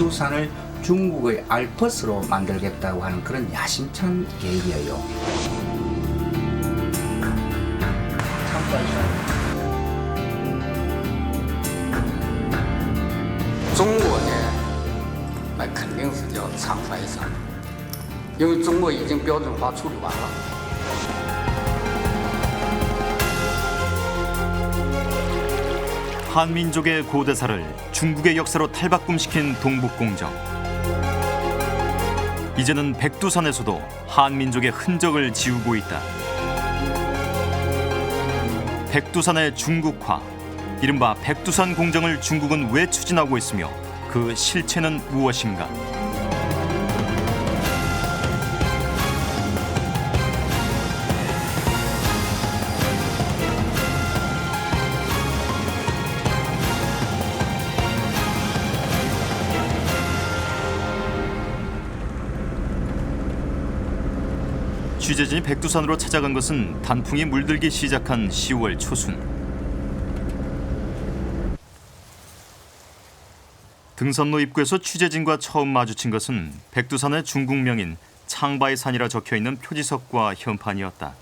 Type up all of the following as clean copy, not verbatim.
백두산을 중국의 알프스로 만들겠다고 하는 그런 야심찬 계획이에요. 참고하셔야 中国呢，那肯定是叫长白山，因为中国已经标准化处理完了。 한민족의 고대사를 중국의 역사로 탈바꿈시킨 동북공정. 이제는 백두산에서도 한민족의 흔적을 지우고 있다. 백두산의 중국화, 이른바 백두산 공정을 중국은 왜 추진하고 있으며 그 실체는 무엇인가? 취재진이 백두산으로 찾아간 것은 단풍이 물들기 시작한 10월 초순. 등산로 입구에서 취재진과 처음 마주친 것은 백두산의 중국명인 창바이산이라 적혀있는 표지석과 현판이었다.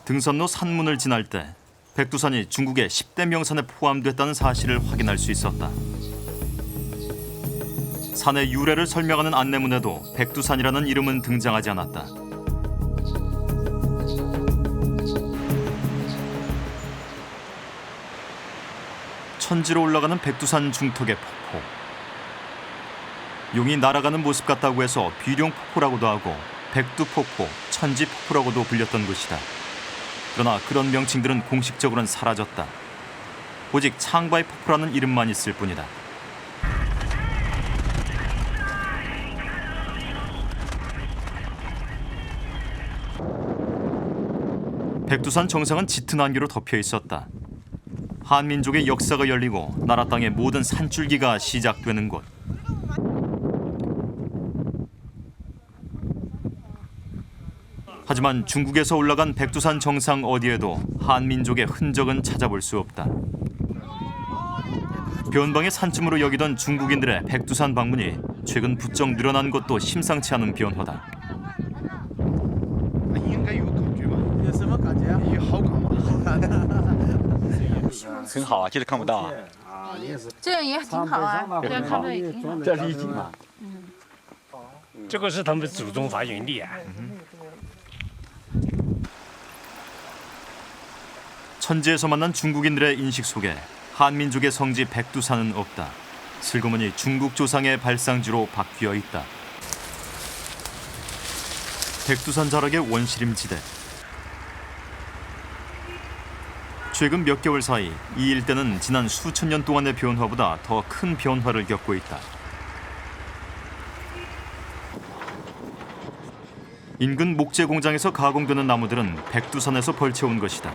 등산로 산문을 지날 때 백두산이 중국의 10대 명산에 포함됐다는 사실을 확인할 수 있었다. 산의 유래를 설명하는 안내문에도 백두산이라는 이름은 등장하지 않았다. 천지로 올라가는 백두산 중턱의 폭포. 용이 날아가는 모습 같다고 해서 비룡폭포라고도 하고 백두폭포, 천지폭포라고도 불렸던 곳이다. 그러나 그런 명칭들은 공식적으로는 사라졌다. 오직 창바이 폭포라는 이름만 있을 뿐이다. 백두산 정상은 짙은 안개로 덮여 있었다. 한민족의 역사가 열리고 나라 땅의 모든 산줄기가 시작되는 곳. 하지만 중국에서 올라간 백두산 정상 어디에도 한민족의 흔적은 찾아볼 수 없다. 변방의 산쯤으로 여기던 중국인들의 백두산 방문이 최근 부쩍 늘어난 것도 심상치 않은 변화다. 应该有感觉吧？有什么感觉？有好感吗？很好啊，就是看不到啊。这样也挺好啊，这样看着也挺好。这是一景嘛。这个是他们祖宗发源地啊。 천지에서 만난 중국인들의 인식 속에 한민족의 성지 백두산은 없다. 슬그머니 중국 조상의 발상지로 바뀌어 있다. 백두산 자락의 원시림지대. 최근 몇 개월 사이 이 일대는 지난 수천 년 동안의 변화보다 더 큰 변화를 겪고 있다. 인근 목재 공장에서 가공되는 나무들은 백두산에서 벌채온 것이다.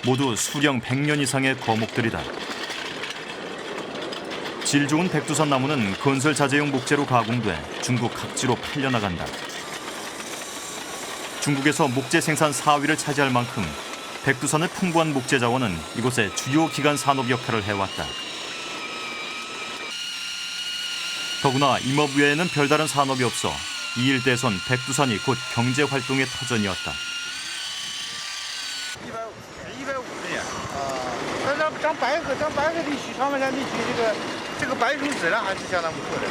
모두 수령 100년 이상의 거목들이다. 질 좋은 백두산 나무는 건설 자재용 목재로 가공돼 중국 각지로 팔려나간다. 중국에서 목재 생산 4위를 차지할 만큼 백두산의 풍부한 목재 자원은 이곳의 주요 기간 산업 역할을 해왔다. 더구나 임업 외에는 별다른 산업이 없어 이 일대에선 백두산이 곧 경제 활동의 터전이었다. 150年啊，那长白河地区，长白山地区这个白树质量还是相当不错的，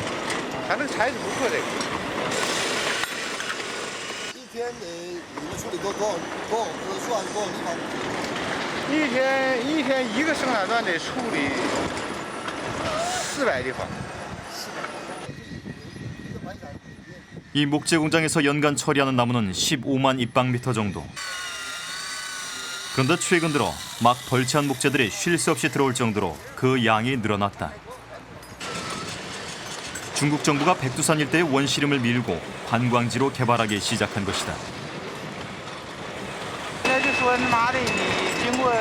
它那个材质不错的。一天你们处理多少棵树还是多少地方？一天一个生产段得处理400地方。 이 목재 공장에서 연간 처리하는 나무는 15만 입방미터 정도. 그런데 최근 들어 막 벌채한 목재들이 쉴 새 없이 들어올 정도로 그 양이 늘어났다. 중국 정부가 백두산 일대의 원시림을 밀고 관광지로 개발하기 시작한 것이다. 现在就说他妈的，你经过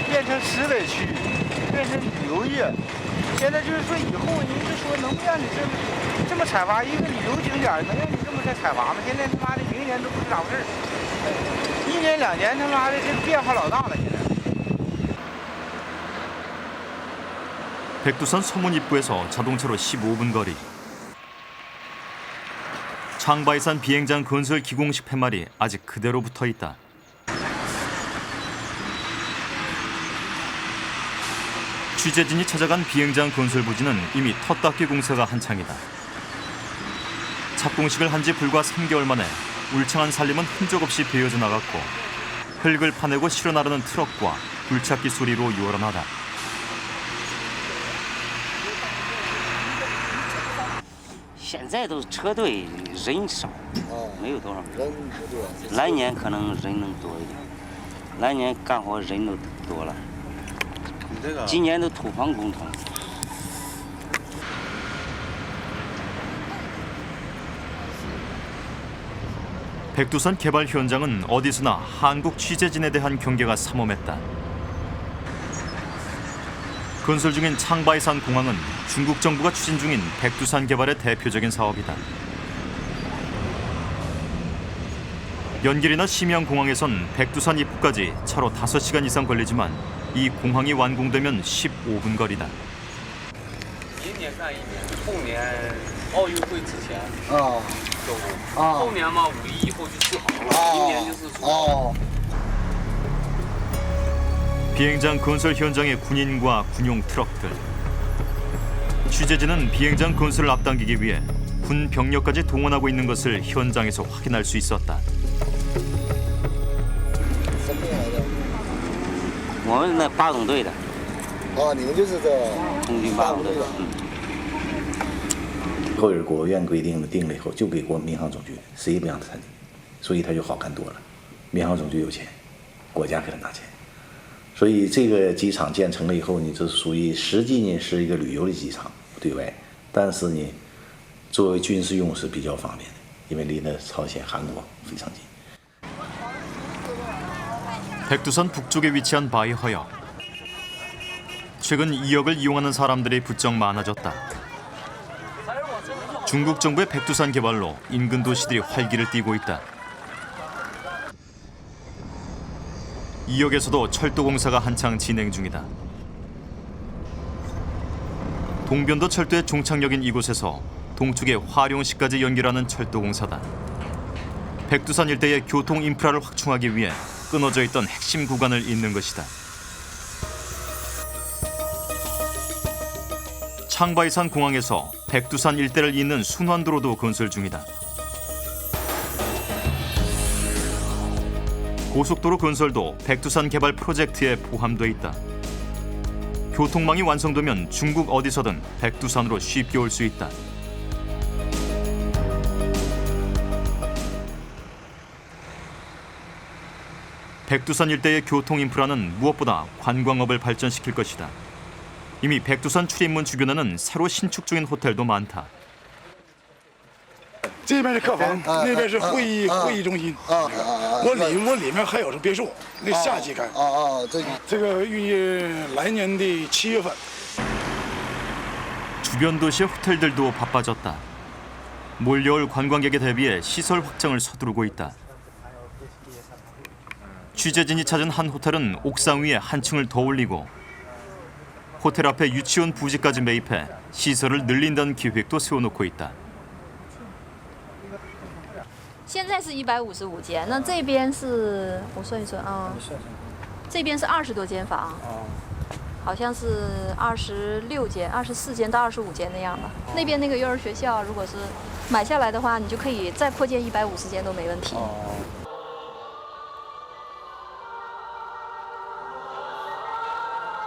变成实的区，变成旅游业，现在就是说以后你是说能不让你这么采伐一个旅游景点，能让你这么再采伐吗？现在他妈的明年都不知咋回事，1年2年他妈的这变化老大了。现在。 백두산 서문 입구에서 자동차로 15분 거리. 창바이산 비행장 건설 기공식 팻말이 아직 그대로 붙어 있다. 취재진이 찾아간 비행장 건설 부지는 이미 텄닦기 공사가 한창이다. 착공식을 한 지 불과 3개월 만에 울창한 산림은 흔적 없이 베어져 나갔고 흙을 파내고 실어 나르는 트럭과 굴착기 소리로 요란하다. 现在都车队人少，没有多少人。来年可能人能多一点，来年干活人都多了。今年都土房工程。 백두산 개발 현장은 어디서나 한국 취재진에 대한 경계가 삼엄했다. 건설 중인 창바이산 공항은 중국 정부가 추진 중인 백두산 개발의 대표적인 사업이다. 연길이나 심양공항에선 백두산 입구까지 차로 5시간 이상 걸리지만 이 공항이 완공되면 15분 거리다. 明年干1年，后年奥运会之前后年嘛5一以后就治好了，明年就是说。 비행장 건설 현장의 군인과 군용 트럭들. 취재진은 비행장 건설을 앞당기기 위해 군 병력까지 동원하고 있는 것을 현장에서 확인할 수 있었다. 我们那8纵队的，你们就是这空军8纵队。以后是国务院规定的，定了以后就给民航总局，谁也不让他参与，所以他就好看多了。民航总局有钱，国家给他拿钱。 所以这个机场建成了以后，你这属于实际呢是一个旅游的机场，对外，但是呢，作为军事用是比较方便的，因为离那朝鲜、韩国非常近。 백두산 북쪽에 위치한 바이허역. 최근 이 역을 이용하는 사람들이 부쩍 많아졌다. 중국 정부의 백두산 개발로 인근 도시들이 활기를 띠고 있다. 이 역에서도 철도 공사가 한창 진행 중이다. 동변도 철도의 종착역인 이곳에서 동쪽의 화룡시까지 연결하는 철도 공사다. 백두산 일대의 교통 인프라를 확충하기 위해 끊어져 있던 핵심 구간을 잇는 것이다. 창바이산 공항에서 백두산 일대를 잇는 순환도로도 건설 중이다. 고속도로 건설도 백두산 개발 프로젝트에 포함돼 있다. 교통망이 완성되면 중국 어디서든 백두산으로 쉽게 올 수 있다. 백두산 일대의 교통 인프라는 무엇보다 관광업을 발전시킬 것이다. 이미 백두산 출입문 주변에는 새로 신축 중인 호텔도 많다. 这边是客房，那边是会议中心。我里面还有是别墅，那夏季开。这个预计来年的7月份。 주변 도시의 호텔들도 바빠졌다. 몰려올 관광객에 대비해 시설 확장을 서두르고 있다. 취재진이 찾은 한 호텔은 옥상 위에 한 층을 더 올리고 호텔 앞에 유치원 부지까지 매입해 시설을 늘린다는 계획도 세워놓고 있다. 现在是155间，那这边是我算一算啊，这边是20多间房，好像是26间、24间到25间那样吧。那边那个幼儿学校，如果是买下来的话，你就可以再扩建150间都没问题。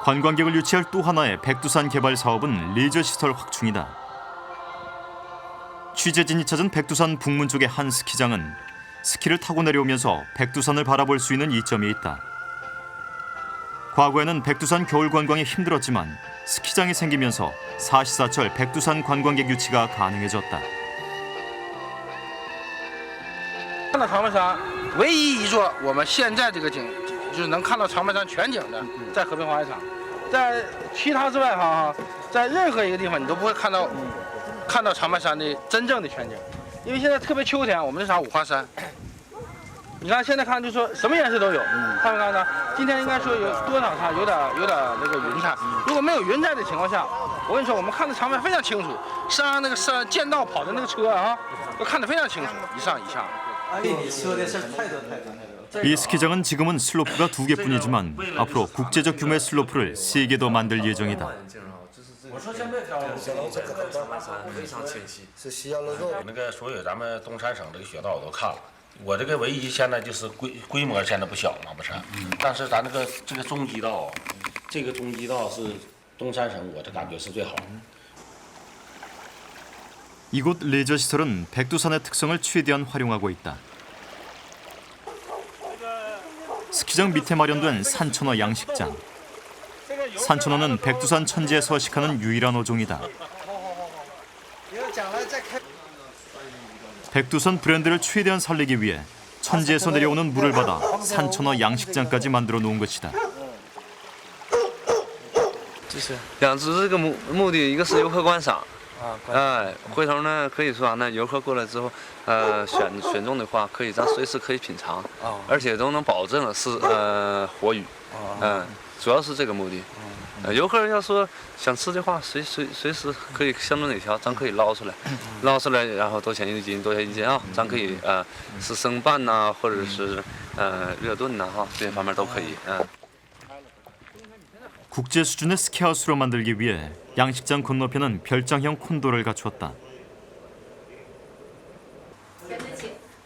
관광객을 유치할 또 하나의 백두산 개발 사업은 레저 시설 확충이다. 취재진이 찾은 백두산 북문 쪽의 한 스키장은 스키를 타고 내려오면서 백두산을 바라볼 수 있는 이점이 있다. 과거에는 백두산 겨울 관광이 힘들었지만 스키장이 생기면서 사시사철 백두산 관광객 유치가 가능해졌다. 看到长白山，唯一一座我们现在这个景就是能看到长白山全景的，在和平滑雪场。在其他之外哈，在任何一个地方你都不会看到长白山的真正的全景，因为现在特别秋天，我们这啥五花山。你看现在看就说什么颜色都有，看没看到？今天应该说有多少它有点那个云彩，如果没有云彩的情况下，我跟你说我们看的长白非常清楚，上那个剑道跑的那个车啊，都看得非常清楚，一上一下。 이 스키장은 지금은 슬로프가 2개뿐이지만 앞으로 국제적 규모의 슬로프를 3개 더 만들 예정이다. 我说现在条这个长白山非常清晰，是西洋路肉。那个所有咱们东三省这个雪道我都看了，我这个唯一现在就是规模现在不小嘛，不是？但是咱这个中级道，这个中级道是东三省我这感觉是最好的。 이곳 레저 시설은 백두산의 특성을 최대한 활용하고 있다. 스키장 밑에 마련된 산천어 양식장. 산천어는 백두산 천지에 서식하는 유일한 어종이다. 백두산 브랜드를 최대한 살리기 위해 천지에서 내려오는 물을 받아 산천어 양식장까지 만들어 놓은 것이다. 养殖这个目的，一个是游客观赏，回头呢可以说啥呢？游客过来之后，选中的话，可以咱随时可以品尝，而且都能保证是活鱼，主要是这个目的。游客要说想吃的话，随时可以相中哪条，咱可以捞出来，然后多钱一斤啊，咱可以是生拌呐、或者是热炖呐、哈，这些方面都可以。 국제 수준의 스키하우스로 만들기 위해 양식장 건너편은 별장형 콘도를 갖추었다.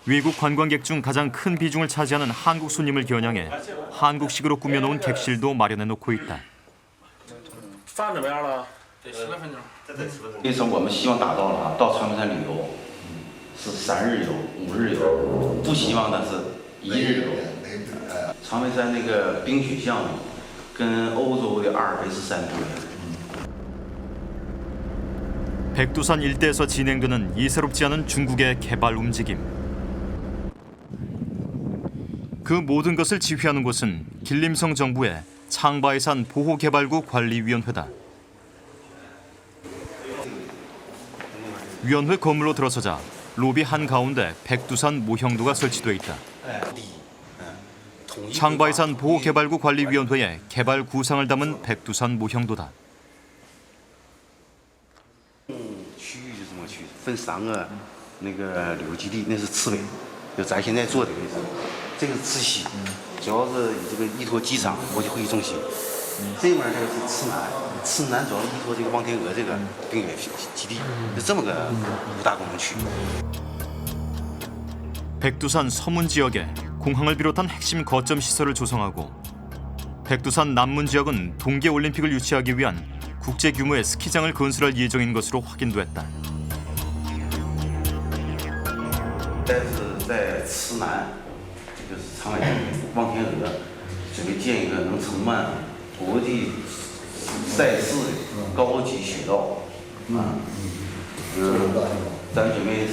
외국 관광객 중 가장 큰 비중을 차지하는 한국 손님을 겨냥해 한국식으로 꾸며놓은 객실도 마련해놓고 있다. 饭怎么样了？得10来分钟。这次我们希望达到了到长白山旅游是3日游、5日游，不希望的是1日游。长白山那个冰雪项目跟欧洲的阿尔卑斯山不一样。 백두산 일대에서 진행되는 예사롭지 않은 중국의 개발 움직임. 그 모든 것을 지휘하는 곳은 길림성 정부의 창바이산 보호개발구 관리위원회다. 위원회 건물로 들어서자 로비 한가운데 백두산 모형도가 설치돼 있다. 창바이산 보호개발구 관리위원회의 개발 구상을 담은 백두산 모형도다. 区域是什么区？分3个那个旅游基地，那是赤尾，就咱现在坐的位置。这个是赤西，主要是以这个依托机场国际会议中心。这边这个是赤南，赤南主要是依托这个望天鹅这个冰雪基地，是这么个5大功能区。 백두산 서문 지역에 공항을 비롯한 핵심 거점 시설을 조성하고 백두산 남문 지역은 동계올림픽을 유치하기 위한 국제 규모의 스키장을 건설할 예정인 것으로 확인됐다. 但是在赤南，就是长白山望天鹅，准备建一个能承办国际赛事的高级雪道。咱准备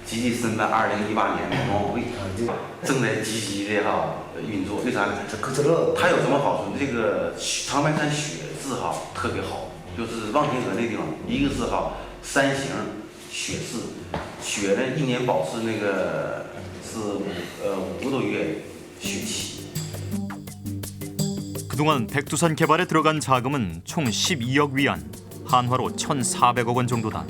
积极申办2018年的冬奥会，正在积极的运作。为啥呢？它有什么好处？这个长白山雪质特别好，就是望天鹅那地方，一个是山形雪质，雪呢1年保持那个是5个多月雪期。 그동안 백두산 개발에 들어간 자금은 총 12억 위안, 한화로 1,400억 원 정도다.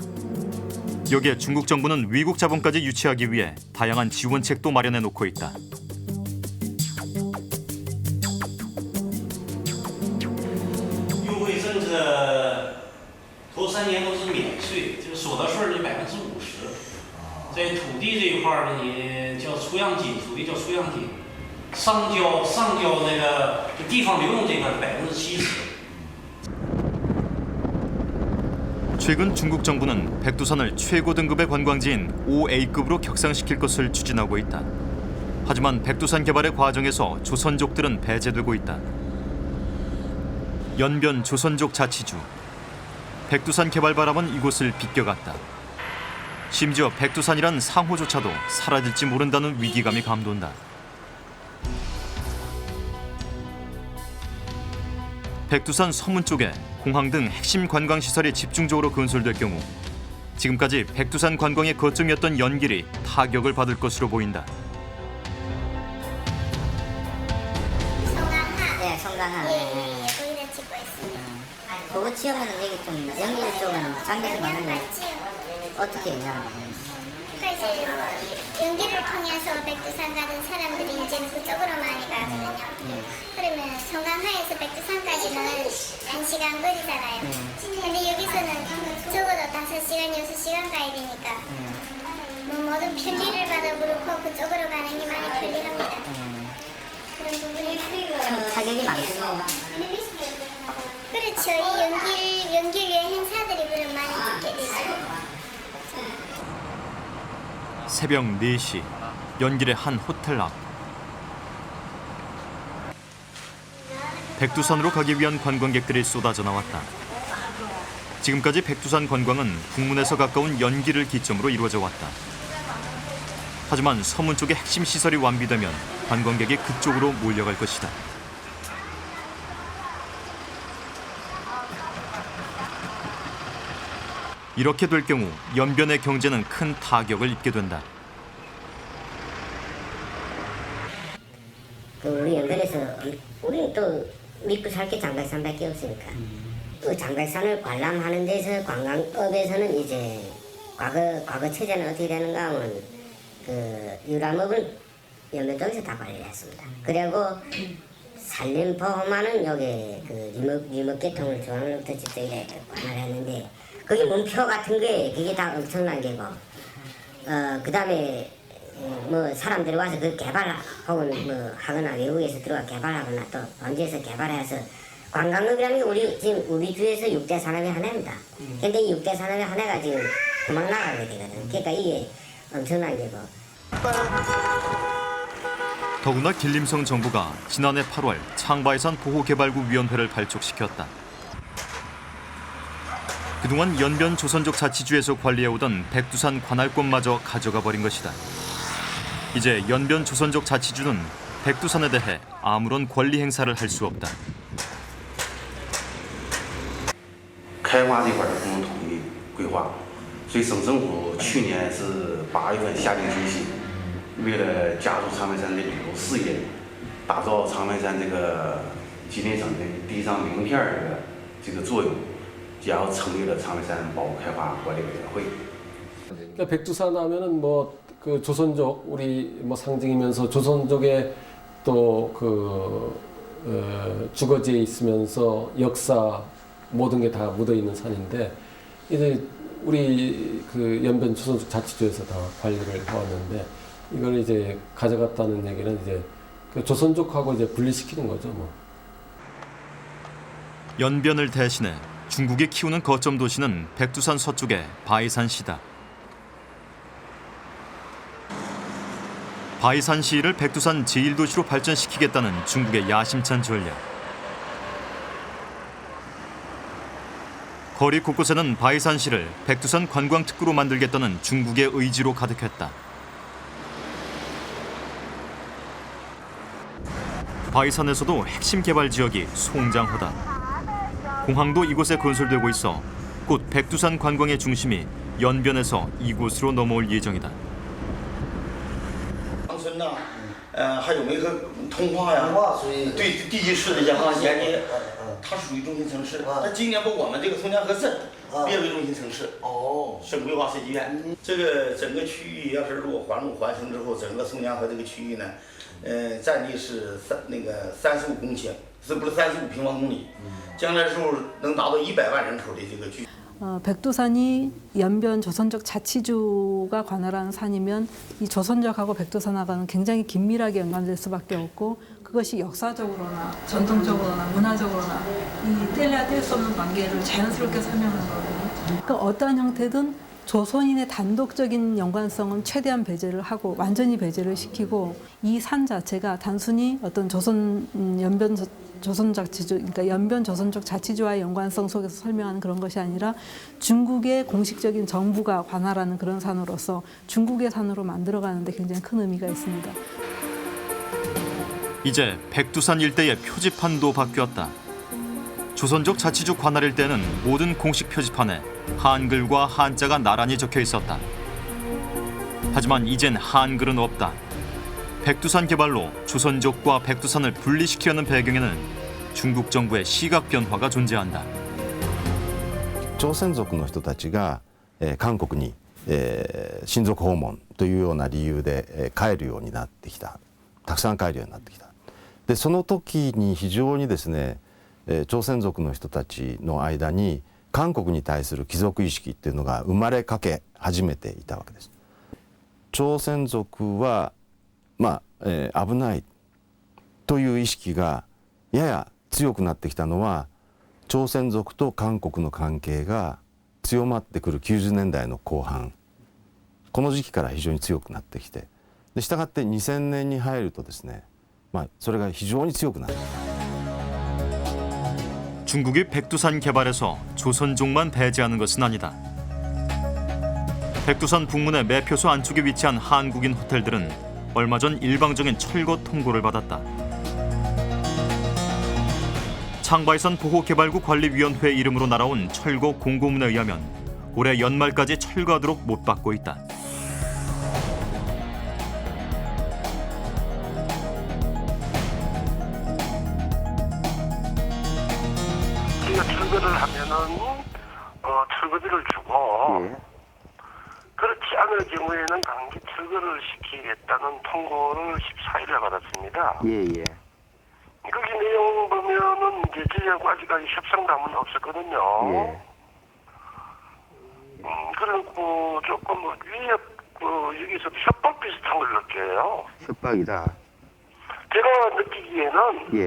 여기에 중국 정부는 외국 자본까지 유치하기 위해 다양한 지원책도 마련해 놓고 있다. 优惠政策头3年都是免税，这个所得税的50%。在土地这一块呢，你叫出让金，土地叫出让金，上交那个地方流用这块70%。 최근 중국 정부는 백두산을 최고 등급의 관광지인 5A급으로 격상시킬 것을 추진하고 있다. 하지만 백두산 개발의 과정에서 조선족들은 배제되고 있다. 연변 조선족 자치주. 백두산 개발 바람은 이곳을 비껴갔다. 심지어 백두산이란 상호조차도 사라질지 모른다는 위기감이 감돈다. 백두산 서문 쪽에 공항 등 핵심 관광시설이 집중적으로 건설될 경우 지금까지 백두산 관광의 거점이었던 연길이 타격을 받을 것으로 보인다. 네, 성강하. 네, 거기다 찍고 있습니다. 그거 치우면 여기 좀 연길 쪽은 장벽이 많은데 어떻게 해야 사실 연기를 통해서 백두산 가는 사람들이 이제는 그쪽으로 많이 가거든요. 그러면 성강하에서 백두산까지는 1시간 거리잖아요. 근데 여기서는 적어도 5시간, 6시간 가야 되니까 뭐 모든 편리를 받아 그렇고 그쪽으로 가는 게 많이 편리합니다. 그런 부분이 타격이 많군요. 그렇죠. 이 연길 여행사들이 그럼 많이 듣게 되죠. 새벽 4시 연길의 한 호텔 앞. 백두산으로 가기 위한 관광객들이 쏟아져 나왔다. 지금까지 백두산 관광은 북문에서 가까운 연길을 기점으로 이루어져 왔다. 하지만 서문 쪽의 핵심 시설이 완비되면 관광객이 그쪽으로 몰려갈 것이다. 이렇게 될 경우 연변의 경제는 큰 타격을 입게 된다. 우리 연변에서 우리는 또 믿고 살 게 장백산밖에 없으니까 그 장백산을 관람하는 데서 관광업에서는 이제 과거 체제는 어떻게 되는가 하면 그 유람업은 연변동에서 다 관리를 했습니다. 그리고 산림보호만은 여기 그 유목계통을 중앙으로부터 직접 이렇게 관할을 했는데 거기 문표 같은 게 그게 다 엄청난 게고 그다음에 뭐 사람들이 와서 그 개발 혹은 뭐 하거나 외국에서 들어와 개발하거나 또 본지에서 개발해서 관광업이라는 게 우리 지금 우리 주에서 6대 산업의 하나입니다. 근데 이 6대 산업의 하나가 지금 도망 나가게 되거든. 그러니까 이게 엄청난 게고. 더구나 길림성 정부가 지난해 8월 창바이산 보호개발구위원회를 발족시켰다. 그동안 연변 조선족 자치주에서 관리해오던 백두산 관할권마저 가져가 버린 것이다. 이제 연변 조선족 자치주는 백두산에 대해 아무런 권리 행사를 할 수 없다. 开发这块的共同统一规划，所以省政府去年是8月份下定决心，为了加速长白山的旅游事业，打造长白山这个吉林省的第一张名片的这个作用，然后成立了长白山保护开发管理委员会。 그러니까 백두산 하면은 뭐 그 조선족 우리 뭐 상징이면서 조선족의 또 그 주거지에 있으면서 역사 모든 게 다 묻어 있는 산인데 이제 우리 그 연변 조선족 자치주에서 다 관리를 해왔는데 이걸 이제 가져갔다는 얘기는 이제 그 조선족하고 이제 분리시키는 거죠 뭐. 연변을 대신해 중국이 키우는 거점 도시는 백두산 서쪽의 바이산시다. 바이산시를 백두산 제1도시로 발전시키겠다는 중국의 야심찬 전략. 거리 곳곳에는 바이산시를 백두산 관광특구로 만들겠다는 중국의 의지로 가득했다. 바이산에서도 핵심 개발 지역이 송장호다. 공항도 이곳에 건설되고 있어 곧 백두산 관광의 중심이 연변에서 이곳으로 넘어올 예정이다. 村呐，还有没有通化呀？对地级市的沿航衔接，它属于中心城市。那今年把我们这个松江河镇列为中心城市。哦。省规划设计院，这个整个区域要是如果环路完成之后，整个松江河这个区域呢，占地是35公顷，不是35平方公里，将来时候能达到100万人口的这个区。 백두산이 연변 조선족 자치주가 관할하는 산이면 이 조선족하고 백두산하고는 굉장히 긴밀하게 연관될 수밖에 없고 그것이 역사적으로나 전통적으로나 문화적으로나 이 뗄래야 뗄 수 없는 관계를 자연스럽게 설명하는 거거든요. 그러니까 어떠한 형태든 조선인의 단독적인 연관성은 최대한 배제를 하고 완전히 배제를 시키고 이 산 자체가 단순히 어떤 연변 조선자치주, 그러니까 연변 조선족 자치주와의 연관성 속에서 설명하는 그런 것이 아니라 중국의 공식적인 정부가 관할하는 그런 산으로서 중국의 산으로 만들어가는 데 굉장히 큰 의미가 있습니다. 이제 백두산 일대의 표지판도 바뀌었다. 조선족 자치주 관할일 때는 모든 공식 표지판에 한글과 한자가 나란히 적혀 있었다. 하지만 이젠 한글은 없다. 백두산 개발로 조선족과 백두산을 분리시키려는 배경에는 중국 정부의 시각 변화가 존재한다. 朝鮮族の人たちが韓国に親族訪問というような理由で帰るようになってきた。たくさん帰るようになってきた。でその時に非常にですね、朝鮮族の人たちの間に韓国に対する帰属意識っていうのが生まれかけ始めていたわけです。朝鮮族は危ないという意識がやや強くなってきたのは朝鮮族と韓国の関係が強まってくる90年代の後半この時期から非常に強くなってきてでしたがって2000年に入るとですね、それが非常に強くなる。 중국이 백두산 개발에서 조선족만 배제하는 것은 아니다. 백두산 북문의 매표소 안쪽에 위치한 한국인 호텔들은 얼마 전 일방적인 철거 통보를 받았다. 창바이산 보호개발구 관리위원회 이름으로 날아온 철거 공고문에 의하면 올해 연말까지 철거하도록 못 받고 있다. 철거를 하면은 철거비를 주고 그렇지 않을 경우에는 단기 철거를 시키겠다는 통보를 14일에 받았습니다. 예. 거기 내용 보면은 이제 저희하고 아직까지 협상담은 없었거든요. 예. 그리고 조금 위에 여기서 협박 비슷한 걸 느껴요. 협박이다. 제가 느끼기에는 예.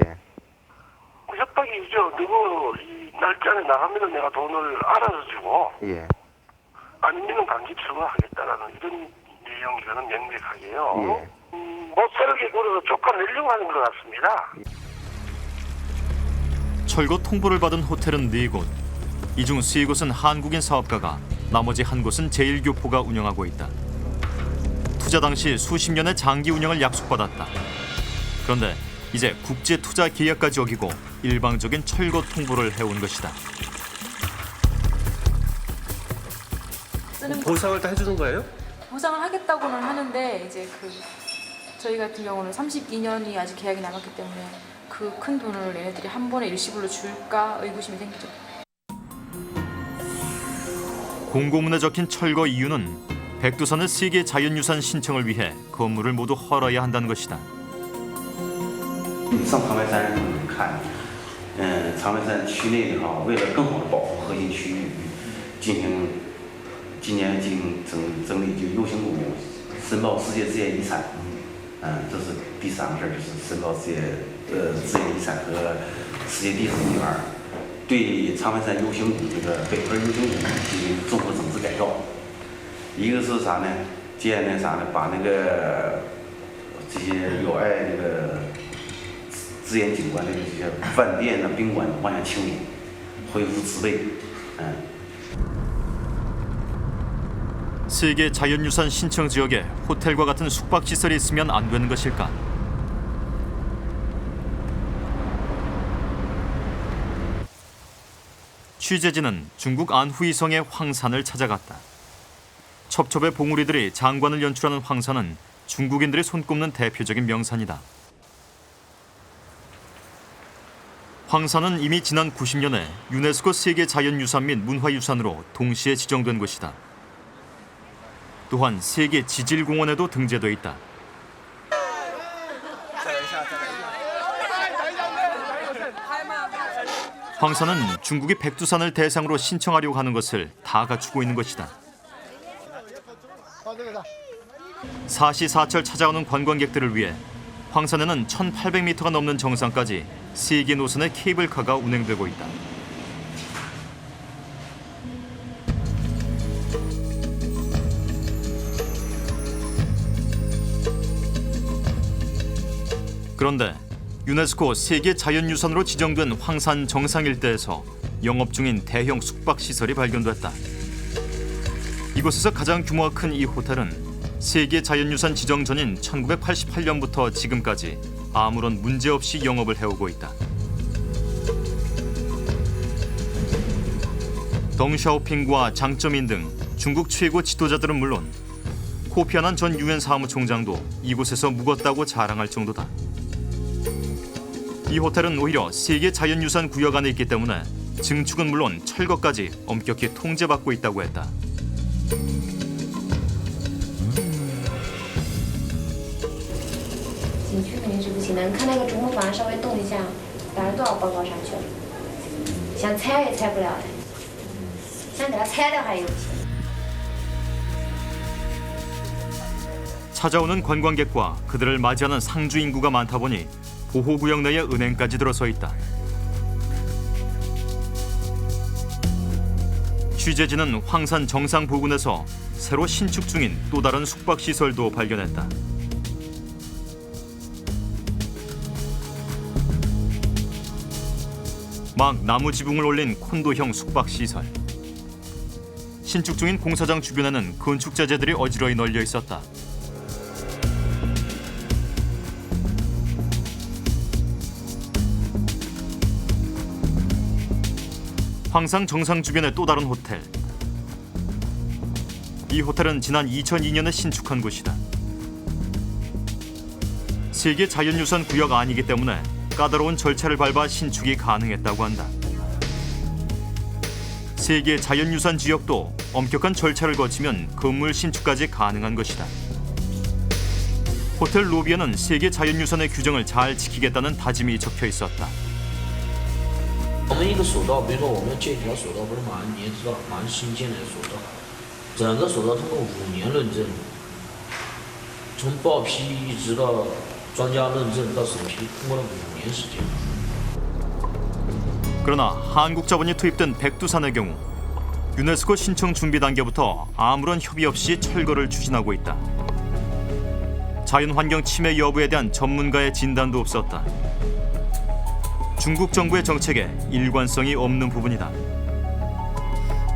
협박이죠. 누구 이 날짜에 나가면 내가 돈을 알아서 주고 예. 아니면 단기 철거하겠다라는 이런 내용이거는 명백하게요. 예. 못 살게 굴어서 쫓아내려고 하는 것 같습니다. 철거 통보를 받은 호텔은 4곳. 이 중 3곳은 한국인 사업가가, 나머지 한 곳은 제1교포가 운영하고 있다. 투자 당시 수십 년의 장기 운영을 약속받았다. 그런데 이제 국제 투자 계약까지 어기고 일방적인 철거 통보를 해온 것이다. 보상을 다 해주는 거예요? 보상을 하겠다고는 하는데 이제 저희 같은 경우는 32년이 아직 계약이 남았기 때문에 그 큰 돈을 얘네들이 한 번에 일시불로 줄까 의구심이 생기죠. 공고문에 적힌 철거 이유는 백두산의 세계 자연유산 신청을 위해 건물을 모두 헐어야 한다는 것이다. 上长白山看，长白山区内的话，为了更好的保护核心区域，今年进行整理就 U 型古墓申报世界自然遗产，这是第3个事儿，就是申报自然遗产和世界地质公园，对长白山 U 型古这个北边 U 型古进行综合整治改造。一个是啥呢？建那啥呢？把那个这些有碍那个 自然景观的这些饭店啊、宾馆往下清理，恢复植被。 세계 자연유산 신청 지역에 호텔과 같은 숙박시설이 있으면 안 되는 것일까? 취재진은 중국 안후이성의 황산을 찾아갔다. 첩첩의 봉우리들이 장관을 연출하는 황산은 중국인들이 손꼽는 대표적인 명산이다. 황산은 이미 지난 90년에 유네스코 세계 자연유산 및 문화유산으로 동시에 지정된 곳이다. 또한 세계 지질공원에도 등재돼 있다. 황산은 중국이 백두산을 대상으로 신청하려고 하는 것을 다 갖추고 있는 것이다. 사시사철 찾아오는 관광객들을 위해 황산에는 1,800m가 넘는 정상까지 3개 노선의 케이블카가 운행되고 있다. 그런데 유네스코 세계 자연유산으로 지정된 황산 정상 일대에서 영업 중인 대형 숙박시설이 발견됐다. 이곳에서 가장 규모가 큰 이 호텔은 세계 자연유산 지정 전인 1988년부터 지금까지 아무런 문제 없이 영업을 해오고 있다. 덩샤오핑과 장쩌민 등 중국 최고 지도자들은 물론 코피아난 전 유엔 사무총장도 이곳에서 묵었다고 자랑할 정도다. 이 호텔은 오히려 세계 자연유산 구역 안에 있기 때문에 증축은 물론 철거까지 엄격히 통제받고 있다고 했다. 景区肯定是不行的。你看那个竹木板稍微动一下，打了多少报告上去了？想拆也拆不了的，想给它拆掉还有钱。 찾아오는 관광객과 그들을 맞이하는 상주 인구가 많다 보니 보호구역 내에 은행까지 들어서 있다. 취재진은 황산 정상 부근에서 새로 신축 중인 또 다른 숙박시설도 발견했다. 막 나무 지붕을 올린 콘도형 숙박시설. 신축 중인 공사장 주변에는 건축자재들이 어지러이 널려 있었다. 황산 정상 주변의 또 다른 호텔. 이 호텔은 지난 2002년에 신축한 곳이다. 세계 자연유산 구역 아니기 때문에 까다로운 절차를 밟아 신축이 가능했다고 한다. 세계 자연유산 지역도 엄격한 절차를 거치면 건물 신축까지 가능한 것이다. 호텔 로비에는 세계 자연유산의 규정을 잘 지키겠다는 다짐이 적혀 있었다. 我们一个索道，比如说我们这条索道不是马上你也知道，马上新建的索道，整个索道通过5年论证，从报批一直到专家论证到审批，通过了5年时间。 그러나 한국 자본이 투입된 백두산의 경우 유네스코 신청 준비 단계부터 아무런 협의 없이 철거를 추진하고 있다. 자연환경 침해 여부에 대한 전문가의 진단도 없었다. 중국 정부의 정책에 일관성이 없는 부분이다.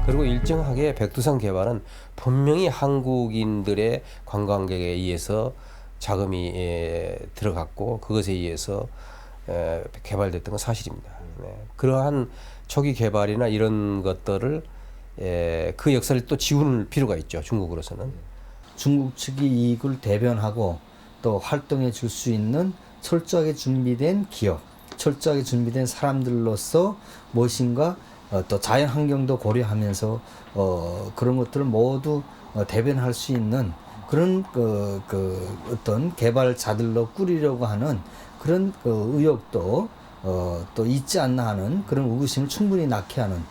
그리고 일정하게 백두산 개발은 분명히 한국인들의 관광객에 의해서 자금이 들어갔고 그것에 의해서 개발됐던 건 사실입니다. 그러한 초기 개발이나 이런 것들을 그 역사를 또 지울 필요가 있죠. 중국으로서는. 중국 측이 이익을 대변하고 또 활동해 줄 수 있는 철저하게 준비된 기업, 철저하게 준비된 사람들로서 무엇인가 또 자연 환경도 고려하면서 그런 것들을 모두 대변할 수 있는 그런 어떤 개발자들로 꾸리려고 하는 그런 의욕도 또 있지 않나 하는 그런 의구심을 충분히 낳게 하는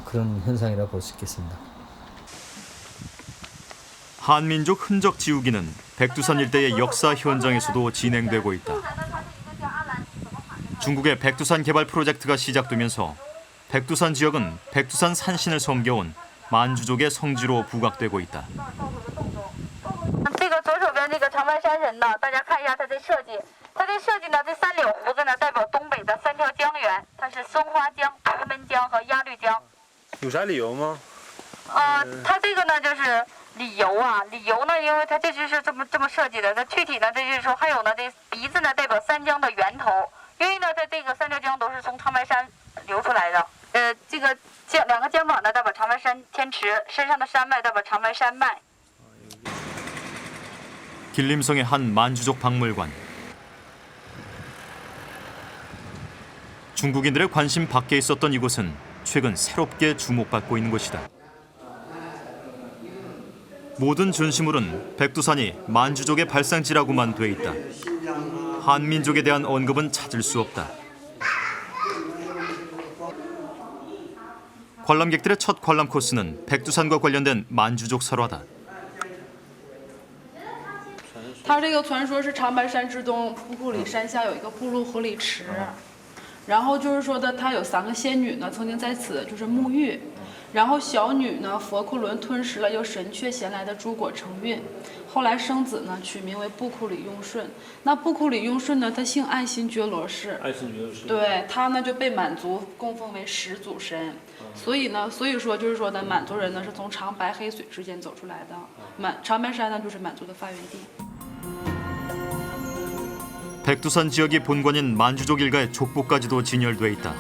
그런 현상이라고 볼 수 있겠습니다. 한민족 흔적 지우기는 백두산 일대의 역사 현장에서도 진행되고 있다. 중국의 백두산 개발 프로젝트가 시작되면서 백두산 지역은 백두산 산신을 섬겨온 만주족의 성지로 부각되고 있다. 这个左手边这个长白山人呢，大家看一下它的设计。它的设计呢，这3绺胡子呢代表东北的3条江源，它是松花江、石门江和鸭绿江。有啥理由吗？它这个呢就是理由啊，理由呢，因为它这就是这么设计的。它具体呢，这就是说还有呢，这鼻子呢代表三江的源头，因为呢，它这个3条江都是从长白山流出来的。这个2个肩膀呢代表长白山天池，身上的山脉代表长白山脉。 길림성의 한 만주족 박물관. 중국인들의 관심 밖에 있었던 이곳은 최근 새롭게 주목받고 있는 곳이다. 모든 전시물은 백두산이 만주족의 발상지라고만 돼 있다. 한민족에 대한 언급은 찾을 수 없다. 관람객들의 첫 관람 코스는 백두산과 관련된 만주족 설화다. 它这个传说是长白山之东瀑布里山下有一个布陆河里池，然后就是说的它有3个仙女呢曾经在此就是沐浴，然后小女呢佛库伦吞食了由神阙衔来的诸果承运，后来生子呢取名为布库里雍顺。那布库里雍顺呢他姓爱新觉罗氏，爱新觉罗氏，对他呢就被满族供奉为始祖神。 所以说就是说呢，满族人呢是从长白黑水之间走出来的，长白山呢就是满族的发源地。 백두산 지역이 본관인 만주족 일가의 족보까지도 진열돼 있다.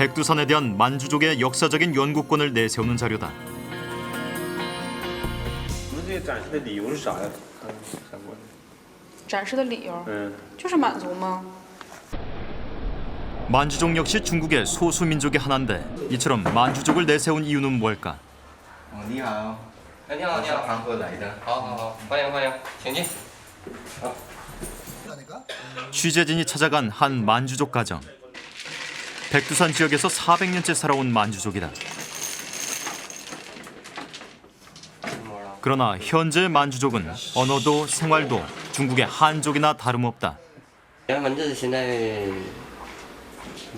백두산에 대한 만주족의 역사적인 연구권을 내세우는 자료다. 我们这个展示的理由是啥呀？展示的理由，就是满族吗？ 만주족 역시 중국의 소수 민족의 하나인데 이처럼 만주족을 내세운 이유는 뭘까? 你好，哎，你好，你好，韩国来的，好，欢迎欢迎，请进。好。 취재진이 찾아간 한 만주족 가정. 백두산 지역에서 400년째 살아온 만주족이다. 그러나 현재 만주족은 언어도 생활도 중국의 한족이나 다름없다. 原文字现在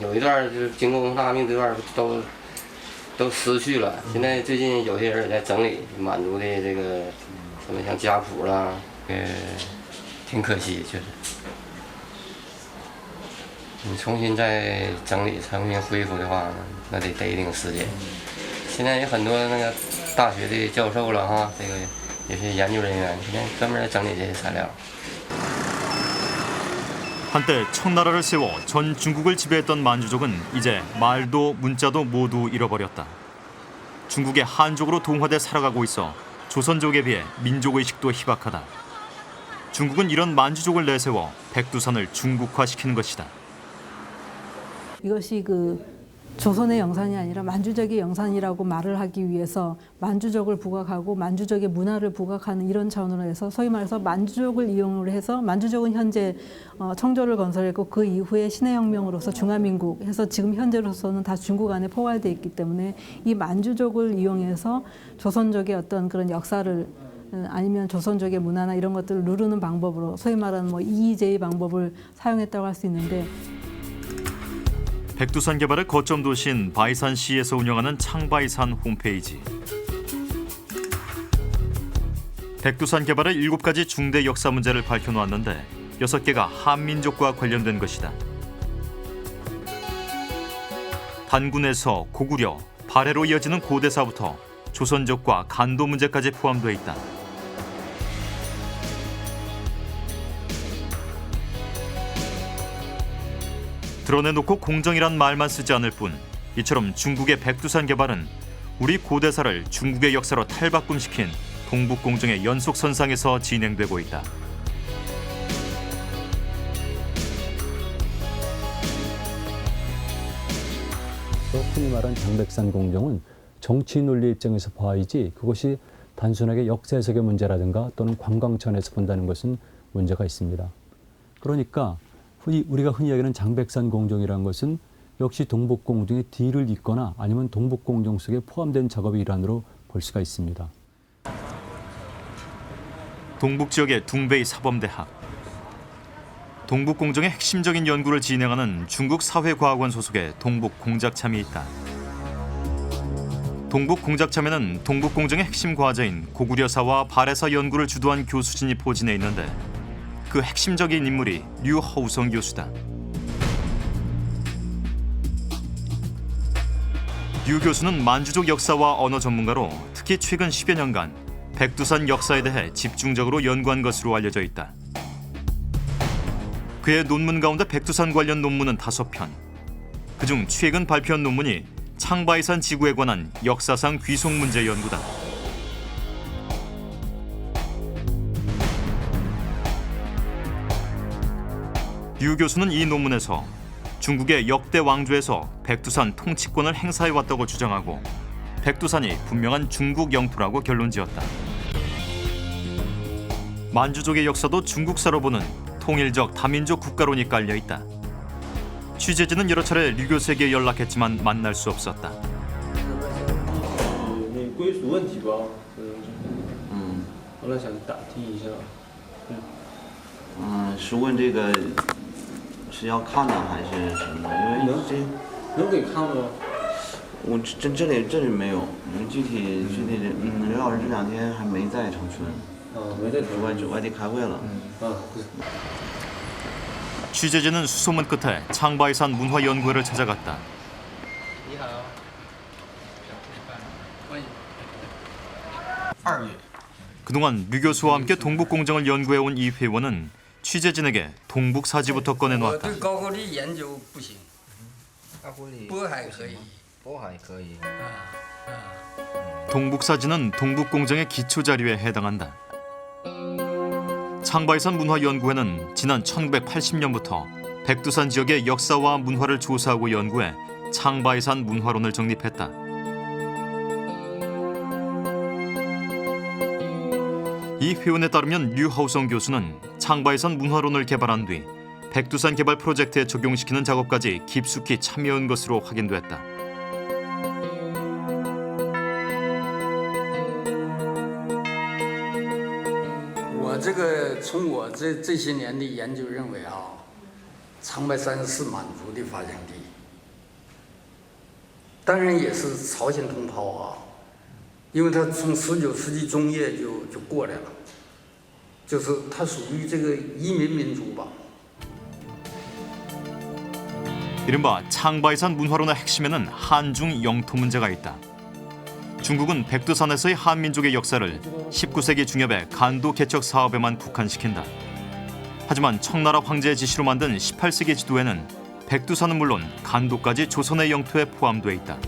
有一段就是经过文化大革命这段都失去了，现在最近有些人也在整理满族的这个什么像家谱啦，挺可惜，确实。你重新再整理、重新恢复的话，那得一定时间。现在有很多那个大学的教授了哈，这个也是研究人员，现在专门来整理这些材料。 한때 청나라를 세워 전 중국을 지배했던 만주족은 이제 말도 문자도 모두 잃어버렸다. 중국의 한족으로 동화돼 살아가고 있어 조선족에 비해 민족의식도 희박하다. 중국은 이런 만주족을 내세워 백두산을 중국화시키는 것이다. 이것이 조선의 영산이 아니라 만주족의 영산이라고 말을 하기 위해서 만주족을 부각하고 만주족의 문화를 부각하는 이런 차원으로 해서 소위 말해서 만주족을 이용을 해서 만주족은 현재 청조를 건설했고 그 이후에 신해혁명으로서 중화민국 해서 지금 현재로서는 다 중국 안에 포괄되어 있기 때문에 이 만주족을 이용해서 조선족의 어떤 그런 역사를 아니면 조선족의 문화나 이런 것들을 누르는 방법으로 소위 말하는 EEJ 방법을 사용했다고 할 수 있는데 백두산 개발의 거점 도시인 바이산시에서 운영하는 창바이산 홈페이지. 백두산 개발의 7가지 중대 역사 문제를 밝혀놓았는데 6개가 한민족과 관련된 것이다. 단군에서 고구려, 발해로 이어지는 고대사부터 조선족과 간도 문제까지 포함되어 있다. 드러내놓고 공정이란 말만 쓰지 않을 뿐 이처럼 중국의 백두산 개발은 우리 고대사를 중국의 역사로 탈바꿈시킨 동북공정의 연속선상에서 진행되고 있다. 흔히 말하는 장백산 공정은 정치 논리 입장에서 봐야지 그것이 단순하게 역사 해석의 문제라든가 또는 관광차원에서 본다는 것은 문제가 있습니다. 그러니까 우리가 흔히 이야기하는 장백산 공정이라는 것은 역시 동북공정의 뒤를 잇거나 아니면 동북공정 속에 포함된 작업의 일환으로 볼 수가 있습니다. 동북 지역의 둥베이 사범대학. 동북공정의 핵심적인 연구를 진행하는 중국사회과학원 소속의 동북공작참이 있다. 동북공작참에는 동북공정의 핵심 과제인 고구려사와 발해사 연구를 주도한 교수진이 포진해 있는데 그 핵심적인 인물이 류허우성 교수다. 류 교수는 만주족 역사와 언어 전문가로 특히 최근 10여 년간 백두산 역사에 대해 집중적으로 연구한 것으로 알려져 있다. 그의 논문 가운데 백두산 관련 논문은 5편. 그중 최근 발표한 논문이 창바이산 지구에 관한 역사상 귀속 문제 연구다. 류 교수는 이 논문에서 중국의 역대 왕조에서 백두산 통치권을 행사해왔다고 주장하고 백두산이 분명한 중국 영토라고 결론지었다. 만주족의 역사도 중국사로 보는 통일적 다민족 국가론이 깔려있다. 취재진은 여러 차례 류 교수에게 연락했지만 만날 수 없었다. 归属问题吧，后来想打听一下。是问这个是要看呢还是什么？因为这能给看吗？我这里没有，具体刘老师这2天还没在长春，没在外地开会了。 취재진은 수소문 끝에 창바이산 문화연구회를 찾아갔다. 그동안 류 교수와 함께 동북공정을 연구해온 이 회원은 취재진에게 동북사지부터 꺼내놓았다. 동북사진은 동북공정의 기초자료에 해당한다. 창바이산 문화연구회는 지난 1980년부터 백두산 지역의 역사와 문화를 조사하고 연구해 창바이산 문화론을 정립했다. 이 회원에 따르면 류하우성 교수는 창바이산 문화론을 개발한 뒤 백두산 개발 프로젝트에 적용시키는 작업까지 깊숙이 참여한 것으로 확인됐다. 从我这些年的研究认为长白山是满族的发祥地，当然也是朝鲜同胞因为它从19世纪中叶就过来了，就是它属于这个移民民族吧。 이른바 창바이산 문화론의 핵심에는 한중 영토 문제가 있다. 중국은 백두산에서의 한민족의 역사를 19세기 중엽의 간도 개척 사업에만 국한시킨다. 하지만 청나라 황제의 지시로 만든 18세기 지도에는 백두산은 물론 간도까지 조선의 영토에 포함돼 있다.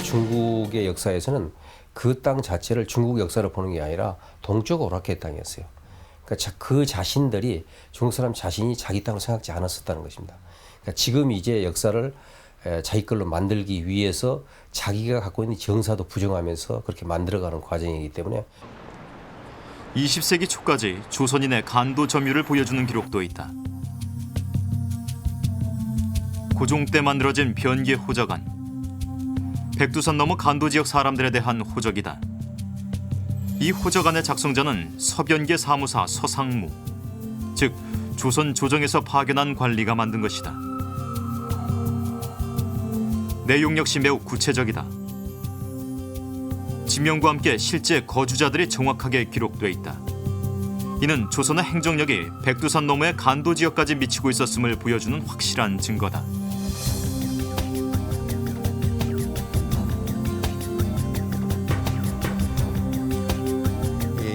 중국의 역사에서는 그 땅 자체를 중국 역사를 보는 게 아니라 동쪽 오라케 땅이었어요. 그러니까 그 자신들이 중국 사람 자신이 자기 땅을 생각지 않았었다는 것입니다. 그러니까 지금 이제 역사를 자기 걸로 만들기 위해서 자기가 갖고 있는 정사도 부정하면서 그렇게 만들어가는 과정이기 때문에 20세기 초까지 조선인의 간도 점유를 보여주는 기록도 있다. 고종 때 만들어진 변계 호적안. 백두산 넘어 간도 지역 사람들에 대한 호적이다. 이 호적안의 작성자는 서변계 사무사 서상무, 즉 조선 조정에서 파견한 관리가 만든 것이다. 내용 역시 매우 구체적이다. 지명과 함께 실제 거주자들이 정확하게 기록돼 있다. 이는 조선의 행정력이 백두산 너머의 간도 지역까지 미치고 있었음을 보여주는 확실한 증거다.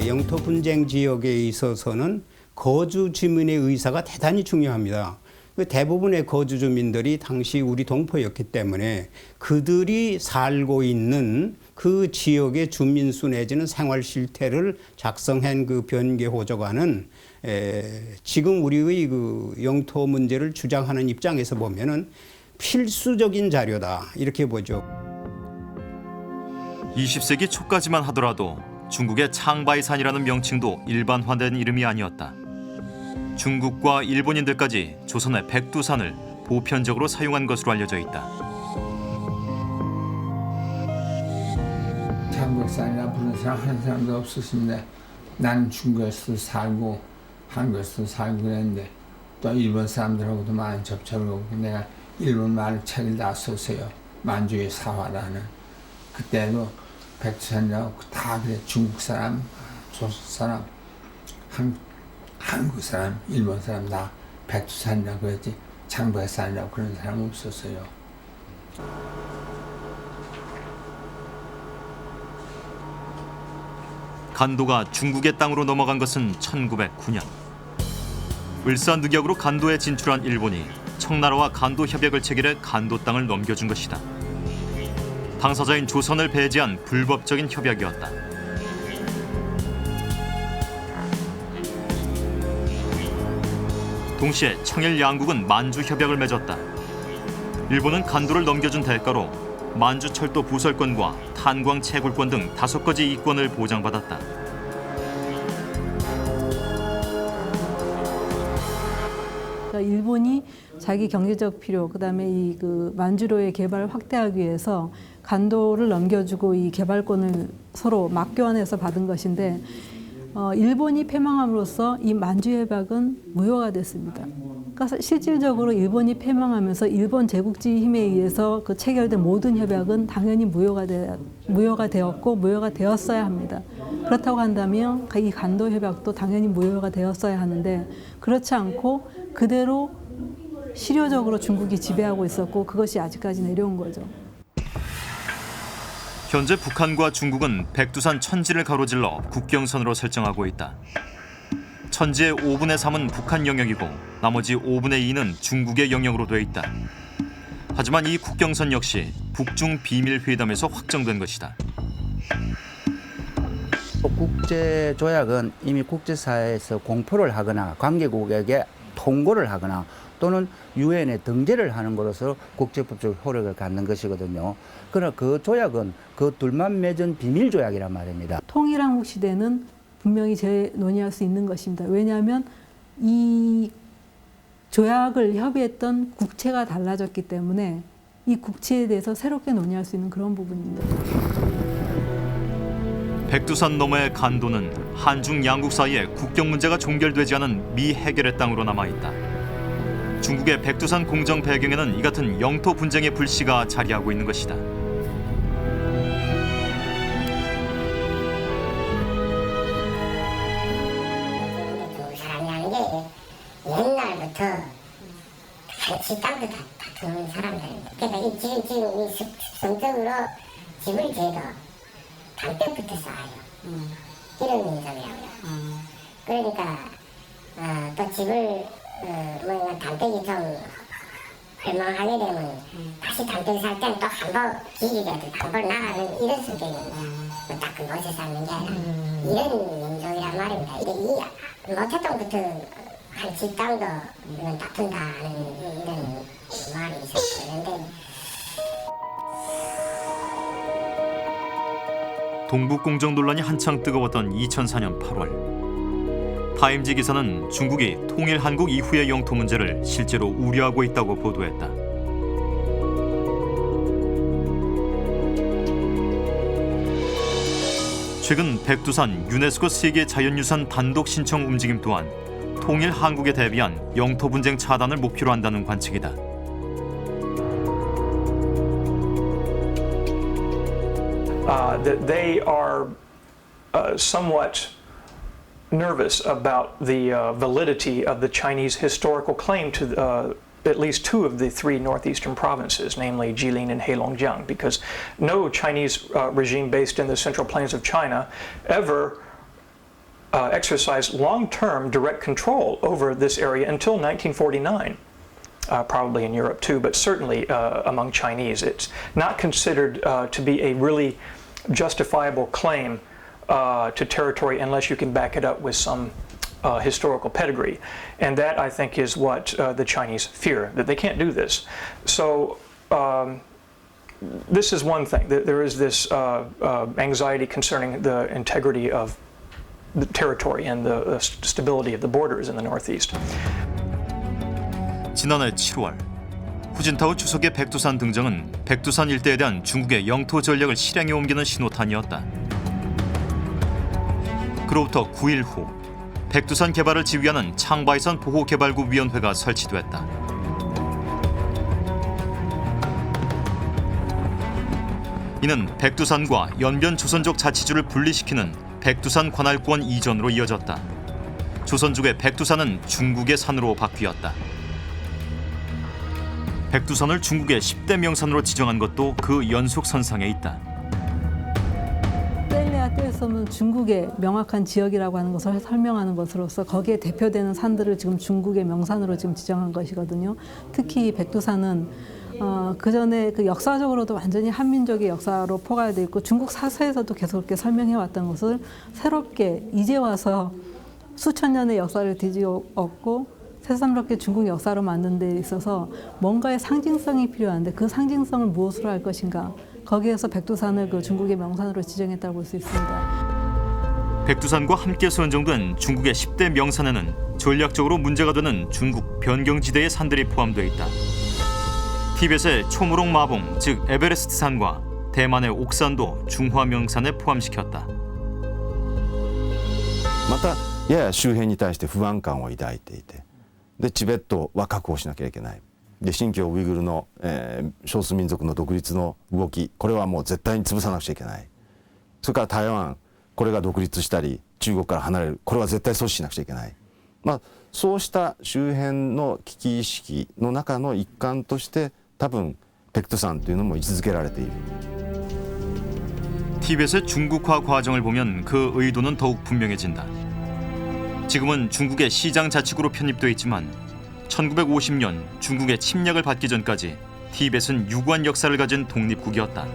영토 분쟁 지역에 있어서는 거주 주민의 의사가 대단히 중요합니다. 대부분의 거주 주민들이 당시 우리 동포였기 때문에 그들이 살고 있는 그 지역의 주민수 내지는 생활 실태를 작성한 그 변계 호적안은 지금 우리의 그 영토 문제를 주장하는 입장에서 보면은 필수적인 자료다 이렇게 보죠. 20세기 초까지만 하더라도 중국의 창바이산이라는 명칭도 일반화된 이름이 아니었다. 중국과 일본인들까지 조선의 백두산을 보편적으로 사용한 것으로 알려져 있다. 창백산이라 부르는 사람 한 사람도 없었습니다. 나는 중국에서 살고 한국에서 살고 그랬는데 또 일본 사람들하고도 많은 접촉을 하고 내가 일본 말 책을 다 썼어요. 만주의 사화라는. 그때도 백두산이라고 다 그래. 중국 사람, 조선 사람, 한국 사람, 일본 사람 다 백두산이라고 했지 창백산이라고 그런 사람 없었어요. 간도가 중국의 땅으로 넘어간 것은 1909년. 을사늑역으로 간도에 진출한 일본이 청나라와 간도 협약을 체결해 간도 땅을 넘겨준 것이다. 당사자인 조선을 배제한 불법적인 협약이었다. 동시에 청일 양국은 만주 협약을 맺었다. 일본은 간도를 넘겨준 대가로 만주 철도 부설권과 탄광 채굴권 등 5가지 이권을 보장받았다. 그러니까 일본이 자기 경제적 필요, 그다음에 이 그 만주로의 개발을 확대하기 위해서 간도를 넘겨주고 이 개발권을 서로 맞교환해서 받은 것인데 일본이 패망함으로써 이 만주협약은 무효가 됐습니다. 그러니까 실질적으로 일본이 패망하면서 일본 제국주의 힘에 의해서 그 체결된 모든 협약은 당연히 무효가 되었고 무효가 되었어야 합니다. 그렇다고 한다면 이 간도 협약도 당연히 무효가 되었어야 하는데 그렇지 않고 그대로 실효적으로 중국이 지배하고 있었고 그것이 아직까지 내려온 거죠. 현재 북한과 중국은 백두산 천지를 가로질러 국경선으로 설정하고 있다. 천지의 5분의 3은 북한 영역이고 나머지 5분의 2는 중국의 영역으로 돼 있다. 하지만 이 국경선 역시 북중 비밀회담에서 확정된 것이다. 국제조약은 이미 국제사회에서 공포를 하거나 관계국에게 통고를 하거나 또는 유엔에 등재를 하는 것으로 국제법적 효력을 갖는 것이거든요. 그러나 그 조약은 그 둘만 맺은 비밀조약이란 말입니다. 통일한국 시대는 분명히 재논의할 수 있는 것입니다. 왜냐하면 이 조약을 협의했던 국체가 달라졌기 때문에 이 국체에 대해서 새롭게 논의할 수 있는 그런 부분입니다. 백두산 너머의 간도는 한중 양국 사이에 국경 문제가 종결되지 않은 미해결의 땅으로 남아있다. 중국의 백두산 공정 배경에는 이 같은 영토 분쟁의 불씨가 자리하고 있는 것이다. 두 사람이라는 게 옛날부터 같이 땅도 다투는 사람들입니다. 그러니까 이 지금 습성적으로 집을 지어도 담벼부터 쌓아요. 이런 민족이라고요. 그러니까 또 집을 뭐 담벼기 좀 멸망하게 되면 다시 담벼기 살 때는 또 한 번 기기라도 한 번 나가는 이런 성격입니다. 딱 그 못에 사는 게 아니라 이런 민족이란 말입니다. 이 모태동부터 한 집 땅도 다툰다는 이런 말이 있었는데 동북공정 논란이 한창 뜨거웠던 2004년 8월 타임지 기사는 중국이 통일 한국 이후의 영토 문제를 실제로 우려하고 있다고 보도했다. 최근 백두산 유네스코 세계 자연유산 단독 신청 움직임 또한 통일 한국에 대비한 영토 분쟁 차단을 목표로 한다는 관측이다. That they are somewhat nervous about the validity of the Chinese historical claim to at least two of the three northeastern provinces, namely Jilin and Heilongjiang, because no Chinese regime based in the Central Plains of China ever exercised long-term direct control over this area until 1949. Probably in Europe too, but certainly among Chinese. It's not considered to be a really justifiable claim to territory unless you can back it up with some historical pedigree. And that, I think, is what the Chinese fear, that they can't do this. So this is one thing. There is this anxiety concerning the integrity of the territory and the stability of the borders in the Northeast. 지난해 7월 후진타오 주석의 백두산 등장은 백두산 일대에 대한 중국의 영토 전략을 실행에 옮기는 신호탄이었다. 그로부터 9일 후 백두산 개발을 지휘하는 창바이산 보호개발구 위원회가 설치됐다. 이는 백두산과 연변 조선족 자치주를 분리시키는 백두산 관할권 이전으로 이어졌다. 조선족의 백두산은 중국의 산으로 바뀌었다. 백두산을 중국의 10대 명산으로 지정한 것도 그 연속선상에 있다. 셀레아 떼섬은 중국의 명확한 지역이라고 하는 것을 설명하는 것으로서 거기에 대표되는 산들을 지금 중국의 명산으로 지금 지정한 것이거든요. 특히 백두산은 그 전에 그 역사적으로도 완전히 한민족의 역사로 포괄되어 있고 중국 사서에서도 계속 그렇게 설명해 왔던 것을 새롭게 이제 와서 수천 년의 역사를 뒤집었고 새삼스럽게 중국 역사로 만든 데 있어서 뭔가의 상징성이 필요한데 그 상징성을 무엇으로 할 것인가. 거기에서 백두산을 그 중국의 명산으로 지정했다고 볼 수 있습니다. 백두산과 함께 선정된 중국의 10대 명산에는 전략적으로 문제가 되는 중국 변경지대의 산들이 포함되어 있다. 티벳의 초무롱 마봉, 즉 에베레스트 산과 대만의 옥산도 중화 명산에 포함시켰다. またやや周辺に対して不安感を抱いていて、でチベットは確保しなきゃいけない。で新疆ウイグルの、少数民族の独立の動き、これはもう絶対に潰さなくちゃいけない。それから台湾、これが独立したり中国から離れる、これは絶対阻止しなくちゃいけない。そうした周辺の危機意識の中の一環として多分백두산というのも位置づけられている。 티벳의 중국화 과정을 보면 그 의도는 더욱 분명해진다. 지금은 중국의 시장 자치구로 편입돼 있지만 1950년 중국의 침략을 받기 전까지 티벳은 유구한 역사를 가진 독립국이었다.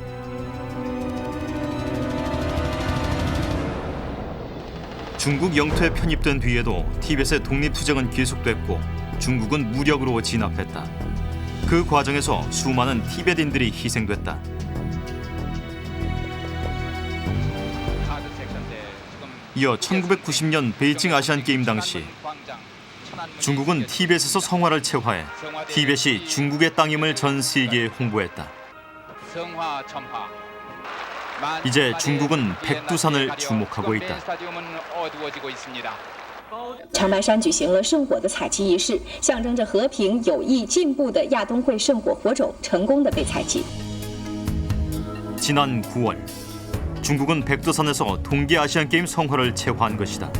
중국 영토에 편입된 뒤에도 티벳의 독립투쟁은 계속됐고 중국은 무력으로 진압했다. 그 과정에서 수많은 티베트인들이 희생됐다. 이어 1990년 베이징 아시안게임 당시 중국은 티벳에서 성화를 채화해 티벳이 중국의 땅임을 전 세계에 홍보했다. 이제 중국은 백두산을 주목하고 있다. 长白山举行了圣火的采集仪式，象征着和平、友谊、进步的亚冬会圣火火种成功的被采集。 지난 9월 중국은 백두산에서 동계 아시안게임 성화를 채화한 것이다.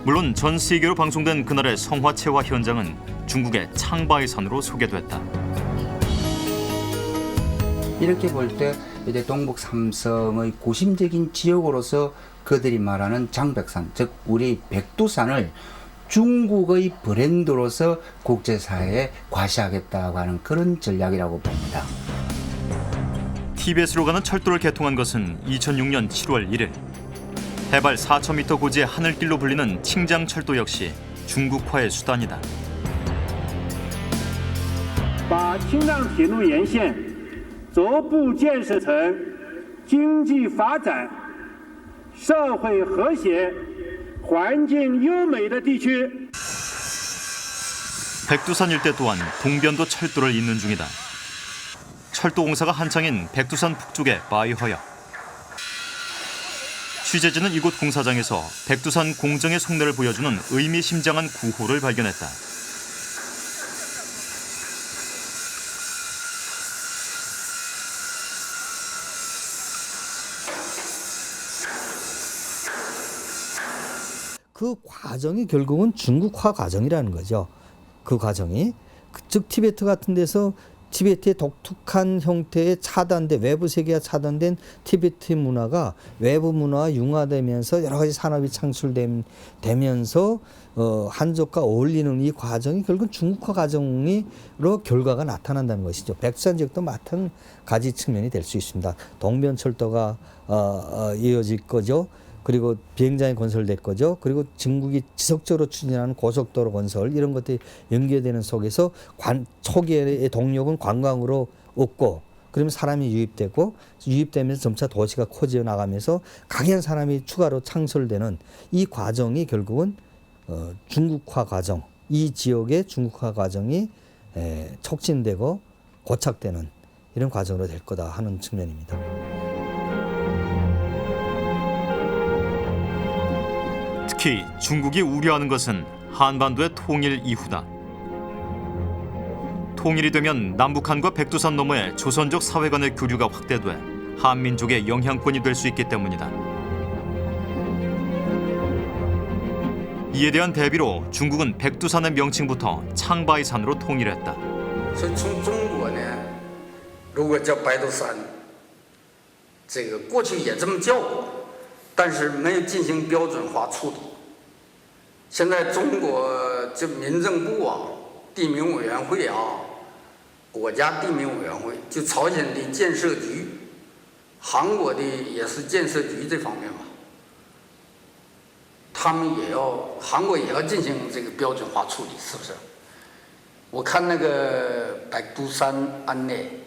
물론 전 세계로 방송된 그날의 성화 채화 현장은 중국의 창바이산으로 소개됐다. 이렇게 볼 때 이제 동북 삼성의 고심적인 지역으로서 그들이 말하는 장백산, 즉 우리 백두산을 중국의 브랜드로서 국제사회에 과시하겠다고 하는 그런 전략이라고 봅니다. 티벳으로 가는 철도를 개통한 것은 2006년 7월 1일. 해발 4,000m 고지의 하늘길로 불리는 칭장철도 역시 중국화의 수단이다. 把青藏铁路沿线逐步建设成经济发展、社会和谐、环境优美的地区。 백두산 일대 또한 동변도 철도를 잇는 중이다. 철도 공사가 한창인 백두산 북쪽의 바이허역. 취재진은 이곳 공사장에서 백두산 공정의 속내를 보여주는 의미심장한 구호를 발견했다. 그 과정이 결국은 중국화 과정이라는 거죠. 그 과정이 즉 티베트 같은 데서 티베트의 독특한 형태의 차단된 외부 세계가 차단된 티베트 문화가 외부 문화와 융화되면서 여러 가지 산업이 창출되면서 한족과 어울리는 이 과정이 결국 중국화 과정으로 결과가 나타난다는 것이죠. 백두산 지역도 마찬가지 측면이 될 수 있습니다. 동변철도가 이어질 거죠. 그리고 비행장이 건설될 거죠. 그리고 중국이 지속적으로 추진하는 고속도로 건설 이런 것들이 연계되는 속에서 초기의 동력은 관광으로 얻고 그러면 사람이 유입되면서 점차 도시가 커져 나가면서 강한 사람이 추가로 창설되는 이 과정이 결국은 중국화 과정, 이 지역의 중국화 과정이 촉진되고 고착되는 이런 과정으로 될 거다 하는 측면입니다. 특히 중국이 우려하는 것은 한반도의 통일 이후다. 통일이 되면 남북한과 백두산 너머의 조선족 사회 간의 교류가 확대돼 한민족의 영향권이 될 수 있기 때문이다. 이에 대한 대비로 중국은 백두산의 명칭부터 창바이산으로 통일했다. 所以从中国呢，如果叫白头山，这个过去也这么叫过，但是没有进行标准化处理。现在中国就民政部啊、地名委员会啊、国家地名委员会，就朝鲜的建设局，韩国的也是建设局这方面吧，他们也要，韩国也要进行这个标准化处理，是不是？我看那个百都山安内，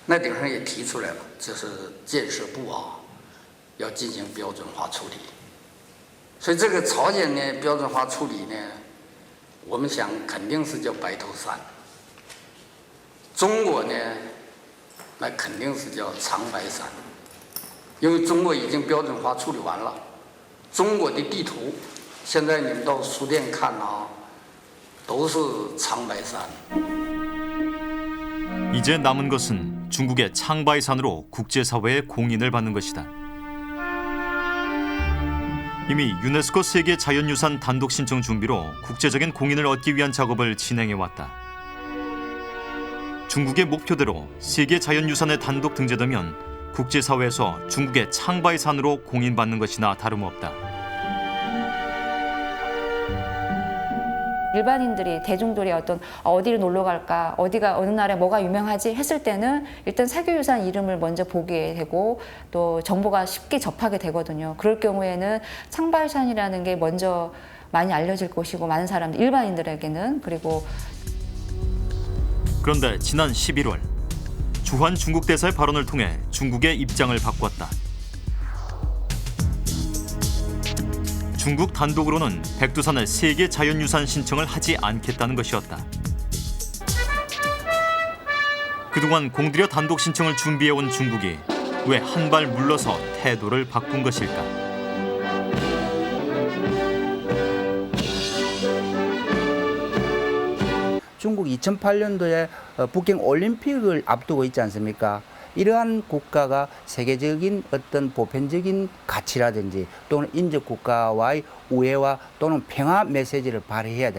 那顶上也提出来了，就是建设部啊，要进行标准化处理。所以这个朝鲜呢，标准化处理呢，我们想肯定是叫白头山。中国呢，那肯定是叫长白山，因为中国已经标准化处理完了。中国的地图，现在你们到书店看啊，都是长白山。 이제 남은 것은 중국의 창바이산으로 국제사회의 공인을 받는 것이다. 이미 유네스코 세계 자연유산 단독 신청 준비로 국제적인 공인을 얻기 위한 작업을 진행해왔다. 중국의 목표대로 세계 자연유산에 단독 등재되면 국제사회에서 중국의 창바이산으로 공인받는 것이나 다름없다. 일반인들이 대중들이 어디를 놀러 갈까, 어디가 어느 나라에 뭐가 유명하지 했을 때는 일단 세계유산 이름을 먼저 보게 되고 또 정보가 쉽게 접하게 되거든요. 그럴 경우에는 창바이산이라는 게 먼저 많이 알려질 것이고 많은 사람들 일반인들에게는. 그리고 그런데 지난 11월 주한 중국 대사의 발언을 통해 중국의 입장을 바꿨다. 중국 단독으로는 백두산의 세계 자연유산 신청을 하지 않겠다는 것이었다. 그동안 공들여 단독 신청을 준비해온 중국이 왜 한 발 물러서 태도를 바꾼 것일까? 중국 2008년도에 북경 올림픽을 앞두고 있지 않습니까? 이러한 국가가 세계적인 어떤 보편적인 가치라든지 또는 인접 국가와의 우애와 또는 평화 메시지를 발신해야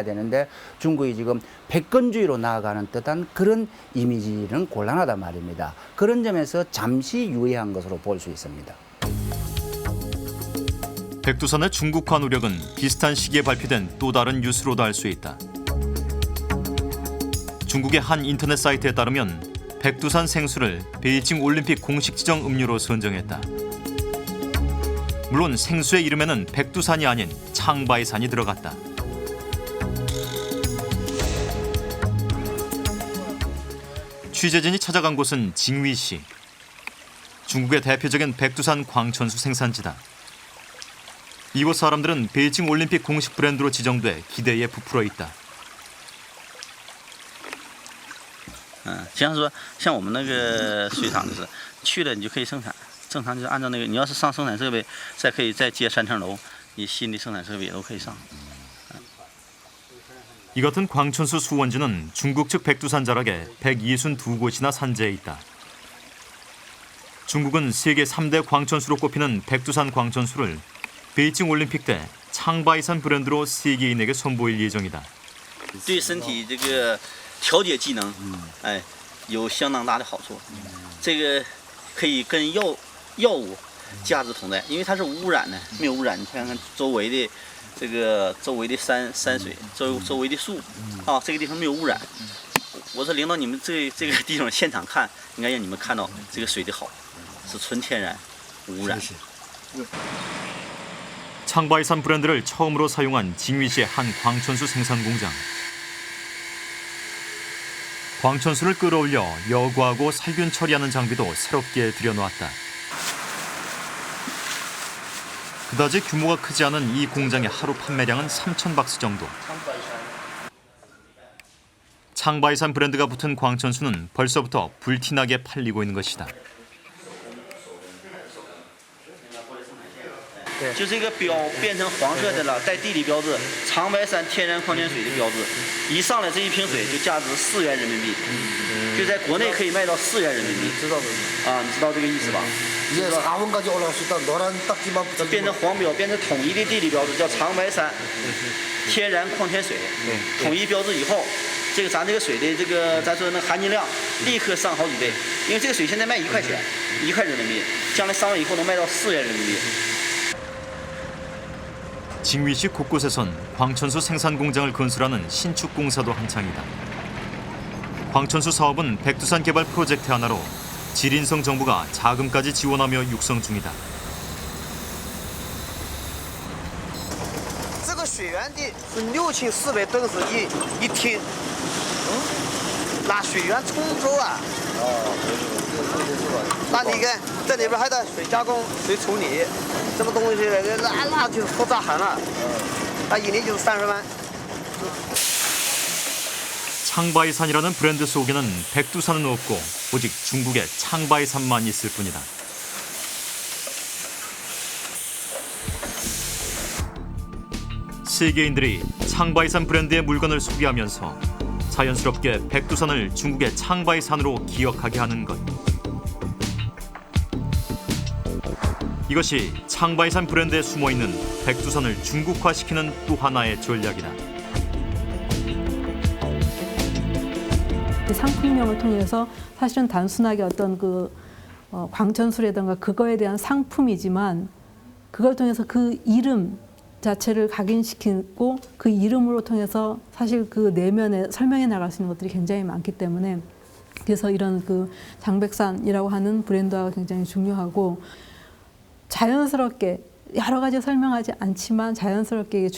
되는데 중국이 지금 백건주의로 나아가는 듯한 그런 이미지는 곤란하단 말입니다. 그런 점에서 잠시 유예한 것으로 볼 수 있습니다. 백두산의 중국화 노력은 비슷한 시기에 발표된 또 다른 뉴스로도 알 수 있다. 중국의 한 인터넷 사이트에 따르면 백두산 생수를 베이징 올림픽 공식 지정 음료로 선정했다. 물론 생수의 이름에는 백두산이 아닌 창바이산이 들어갔다. 취재진이 찾아간 곳은 징위시. 중국의 대표적인 백두산 광천수 생산지다. 이곳 사람들은 베이징 올림픽 공식 브랜드로 지정돼 기대에 부풀어 있다. 经常说，像我们那个水厂就是去了你就可以生产，正常就是按照那个，你要是上生产设备，可以再接3层楼，你新的生产设备也都可以上。 이 같은 광천수 수원지는 중국 측 백두산 자락에 162곳이나 산재해 있다. 중국은 세계 3대 광천수로 꼽히는 백두산 광천수를 베이징 올림픽 때 창바이산 브랜드로 세계인에게 선보일 예정이다. 对身体这个 调节机能，有相当大的好处。这个可以跟药物价值同在，因为它是无污染的，没有污染。你看看周围的山水，周围的树，这个地方没有污染。我说领导你们这个地方现场看，应该让你们看到这个水的好，是纯天然，无污染。 창바이산 브랜드를 처음으로 사용한 징위시의 한 광천수 생산 공장. 광천수를 끌어올려 여과하고 살균 처리하는 장비도 새롭게 들여놓았다. 그다지 규모가 크지 않은 이 공장의 하루 판매량은 3,000박스 정도. 창바이산 브랜드가 붙은 광천수는 벌써부터 불티나게 팔리고 있는 것이다. 就这个标变成黄色的了，带地理标志，长白山天然矿泉水的标志，一上来这一瓶水就价值4元人民币，就在国内可以卖到4元人民币。知道啊，你知道这个意思吧？이제 4원까지 올라갈 수 있다. 노란 딱지만 붙여. 变成黄标，变成统一的地理标志，叫长白山天然矿泉水。统一标志以后，这个咱这个水的这个咱说那含金量立刻上好几倍，因为这个水现在卖1块钱，1块人民币，将来上完以后能卖到4元人民币。 징위시 곳곳에선 광천수 생산 공장을 건설하는 신축 공사도 한창이다. 광천수 사업은 백두산 개발 프로젝트 하나로 지린성 정부가 자금까지 지원하며 육성 중이다. 这个水源地是6400吨是一厅，拿水源冲走啊。那你看这里边还得水加工、水处理，这么东西那就复杂很了。那一年就是30万。 창바이산이라는 브랜드 속에는 백두산은 없고 오직 중국의 창바이산만 있을 뿐이다. 세계인들이 창바이산 브랜드의 물건을 소비하면서 자연스럽게 백두산을 중국의 창바이산으로 기억하게 하는 것. 이것이 창바이산 브랜드에 숨어있는 백두산을 중국화시키는 또 하나의 전략이다. 상품명을 통해서 사실은 단순하게 어떤 광천수라든가 그거에 대한 상품이지만 그걸 통해서 그 이름 자체를 각인시키고 그 이름으로 통해서 사실 그 내면에 설명해 나갈 수 있는 것들이 굉장히 많기 때문에 그래서 이런 그 장백산이라고 하는 브랜드화가 굉장히 중요하고 자연스럽게 여러 가지 설명하지 않지만 자연스럽게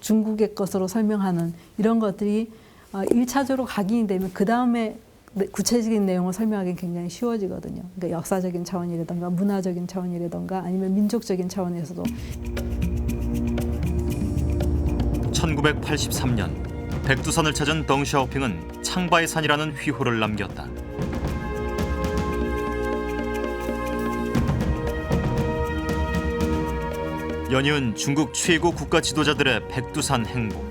중국의 것으로 설명하는 이런 것들이 1차적으로 각인이 되면 그 다음에 구체적인 내용을 설명하기 굉장히 쉬워지거든요. 그러니까 역사적인 차원이라든가 문화적인 차원이라든가 아니면 민족적인 차원에서도. 1983년 백두산을 찾은 덩샤오핑은 창바이 산이라는 휘호를 남겼다. 연이은 중국 최고 국가 지도자들의 백두산 행보.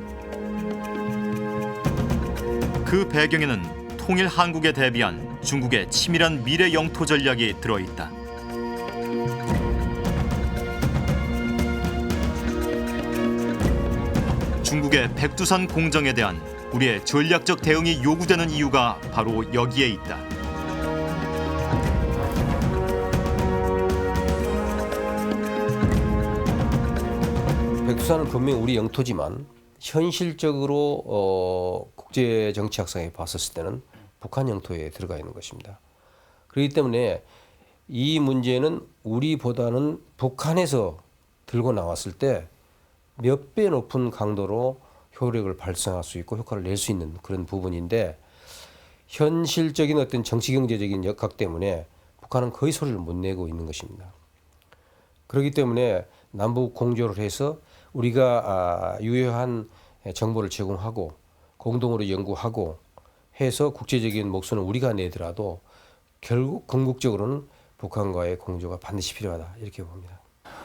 그 배경에는 통일 한국에 대비한 중국의 치밀한 미래 영토 전략이 들어있다. 중국의 백두산 공정에 대한 우리의 전략적 대응이 요구되는 이유가 바로 여기에 있다. 백두산은 분명히 우리 영토지만 현실적으로 국제 정치학상에 봤을 때는 북한 영토에 들어가 있는 것입니다. 그렇기 때문에 이 문제는 우리보다는 북한에서 들고 나왔을 때 몇 배 높은 강도로 효력을 발생할 수 있고 효과를 낼 수 있는 그런 부분인데 현실적인 어떤 정치 경제적인 역학 때문에 북한은 거의 소리를 못 내고 있는 것입니다. 그렇기 때문에 남북 공조를 해서 우리가 유효한 정보를 제공하고 공동으로 연구하고 해서 국제적인 목소리는 우리가 내더라도 결국 궁극적으로는 북한과의 공조가 반드시 필요하다 이렇게 봅니다.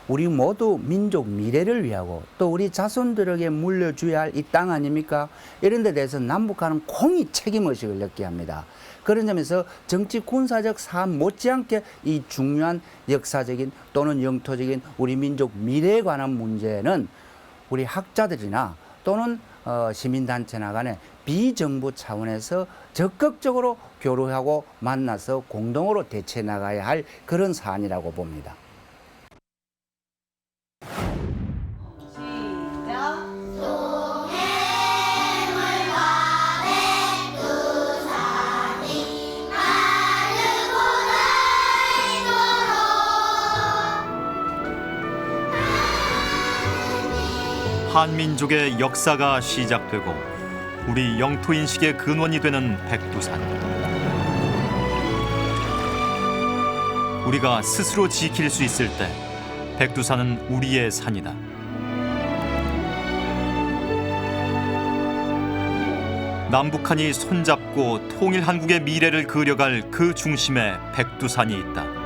우리 모두 민족 미래를 위하고 또 우리 자손들에게 물려줘야 할 이 땅 아닙니까? 이런 데 대해서 남북한은 공히 책임의식을 느끼게 합니다. 그런 점에서 정치 군사적 사안 못지않게 이 중요한 역사적인 또는 영토적인 우리 민족 미래에 관한 문제는 우리 학자들이나 또는 시민단체나 간에 비정부 차원에서 적극적으로 교류하고 만나서 공동으로 대처해 나가야 할 그런 사안이라고 봅니다. 한민족의 역사가 시작되고 우리 영토인식의 근원이 되는 백두산. 우리가 스스로 지킬 수 있을 때 백두산은 우리의 산이다. 남북한이 손잡고 통일 한국의 미래를 그려갈 그 중심에 백두산이 있다.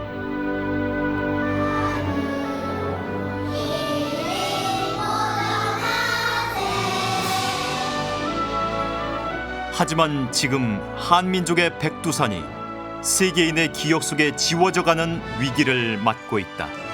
하지만 지금 한민족의 백두산이 세계인의 기억 속에 지워져가는 위기를 맞고 있다.